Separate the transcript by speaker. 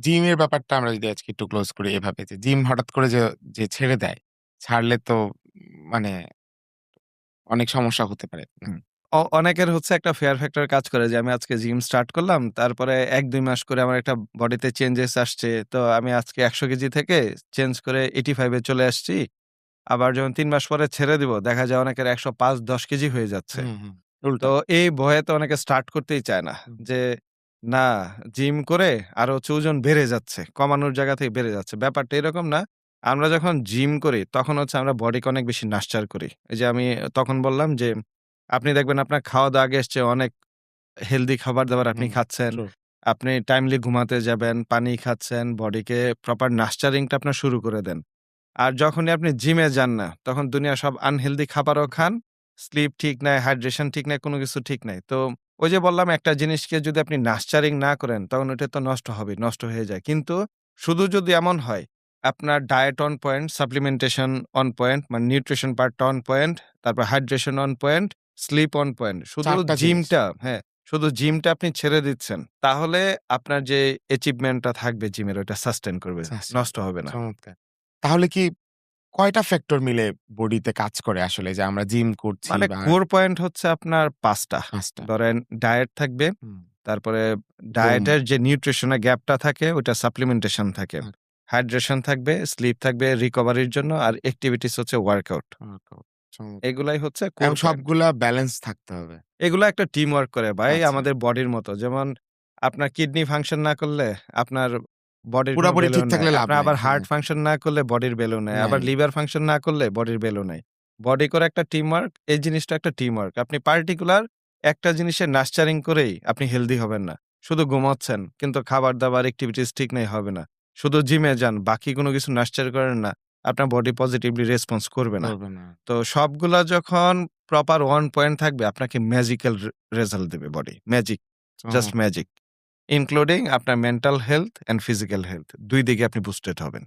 Speaker 1: জিমের ব্যাপারটা আমরা যদি আজকে একটু ক্লোজ করি এভাবে যে জিম হঠাৎ করে যে ছেড়ে দেয়, ছাড়লে তো মানে অনেক সমস্যা হতে পারে।
Speaker 2: হুম। অনেকের হচ্ছে একটা ফিয়ার ফ্যাক্টর কাজ করে যে আমি আজকে জিম স্টার্ট করলাম। তারপরে ১-২ মাস করে আমার একটা বডিতে চেঞ্জেস আসছে। তো আমি আজকে ১০০ কেজি থেকে চেঞ্জ করে 85 এ চলে আসছি। আবার যখন ৩ মাস পরে ছেড়ে দিব, দেখা যায় অনেকের ১০৫-১০ কেজি হয়ে যাচ্ছে।
Speaker 1: হুম।
Speaker 2: তো
Speaker 1: উল্টা।
Speaker 2: এই ভয়ে তো অনেকে স্টার্ট করতেই চায় না।
Speaker 1: হুম,
Speaker 2: যে না, জিম করে আরো হচ্ছে ওজন বেড়ে যাচ্ছে। কমানোর জায়গা থেকে বেড়ে যাচ্ছে। ব্যাপারটা এরকম না। আমরা যখন জিম করি তখন হচ্ছে আমরা বডিকে অনেক বেশি নাশ্চার করি। এই যে আমি তখন বললাম যে আপনি দেখবেন আপনার খাওয়া-দাওয়া আগের চেয়ে অনেক হেলথি খাবার-দাবার আপনি
Speaker 1: হুম,
Speaker 2: খাচ্ছেন।
Speaker 1: ট্রু।
Speaker 2: আপনি টাইমলি ঘুমাতে যাবেন, পানি খাচ্ছেন, বডিকে প্রপার নার্চারিং টা আপনার শুরু করে দেন। আর যখনই আপনি জিমে যান না, তখন দুনিয়ার সব আনহেলথি খাবারও খান। স্লিপ ঠিক নাই, হাইড্রেশন ঠিক নাই, কোন কিছু ঠিক নাই। তো ওই যে বললাম একটা জিনিসকে যদি আপনি নার্চারিং না করেন, তখন ওইটা তো নষ্ট হবেই, নষ্ট হয়ে যায়। কিন্তু শুধু যদি এমন হয়, আপনার diet on point, supplementation on point, মানে নিউট্রিশন পার্টটা অন পয়েন্ট, তারপর hydration on point, sleep on point. শুধু
Speaker 1: ৪ টা জিনিস।
Speaker 2: জিমটা হ্যাঁ, শুধু জিমটা আপনি ছেড়ে দিচ্ছেন। তাহলে আপনার যে অ্যাচিভমেন্ট টা থাকবে জিমের ওইটা সাস্টেইন করবে।
Speaker 1: সাসেন
Speaker 2: নষ্ট হবে না।
Speaker 1: চমৎকার। তাহলে কি কয়টা ফ্যাক্টর মিলে বডিতে কাজ করে আসলে যে আমরা জিম করছি
Speaker 2: মানে
Speaker 1: বা
Speaker 2: কোর পয়েন্ট হচ্ছে আপনার ৫ টা।
Speaker 1: ৫ টা?
Speaker 2: ধরেন ডায়েট থাকবে,
Speaker 1: হুম,
Speaker 2: তারপরে
Speaker 1: ঘুম,
Speaker 2: ডায়েটের যে নিউট্রিশন এর গ্যাপটা থাকে ওইটা সাপ্লিমেন্টেশন থাকে।
Speaker 1: হুম,
Speaker 2: হাইড্রেশন থাকবে, স্লিপ থাকবে রিকভারির জন্য আর এক্টিভিটিস হচ্ছে ওয়ার্কআউট।
Speaker 1: ওয়ার্কআউট চমৎকার।
Speaker 2: এগুলাই হচ্ছে কোর
Speaker 1: এবং
Speaker 2: পয়েন্ট।
Speaker 1: সবগুলা ব্যালেন্স থাকতে হবে।
Speaker 2: এগুলা একটা টিম ওয়ার্ক করে ভাই
Speaker 1: আচ্ছা।
Speaker 2: আমাদের বডির মতো। যেমন আপনার কিডনি ফাংশন না করলে আপনার বডির কোনো
Speaker 1: পুরাপুরি
Speaker 2: ভ্যালু
Speaker 1: ঠিক
Speaker 2: নাই।
Speaker 1: থাকলে লাভ
Speaker 2: আপনার
Speaker 1: নাই।
Speaker 2: আবার
Speaker 1: হ্যাঁ,
Speaker 2: হার্ট ফাংশন না করলে বডির ভ্যালু নাই। আবার
Speaker 1: নাই।
Speaker 2: লিভার ফাংশন না করলে বডির ভ্যালু নাই। বডি করে একটা টিম ওয়ার্ক, এই জিনিসটা একটা টিম ওয়ার্ক। আপনি পার্টিকুলার একটা জিনিসের নার্চারিং করেই আপনি হেলথি হবেন না। শুধু ঘুমাচ্ছেন কিন্তু খাবার-দাবার এক্টিভিটিস ঠিক নাই হবে না। শুধু জিমে যান, বাকি কোনো কিছু নার্চার করেন না, আপনার বডি পজিটিভলি রেসপন্স করবে না।
Speaker 1: করবে না।
Speaker 2: তো সবগুলা যখন প্রপার ওয়ান পয়েন্ট থাকবে আপনাকে ম্যাজিক্যাল রেজাল্ট দেবে বডি। ম্যাজিক, জাস্ট
Speaker 1: চমৎকার।
Speaker 2: ম্যাজিক। ইনক্লুডিং আপনার mental health and physical health ২ দিকে আপনি বুস্টেড হবেন।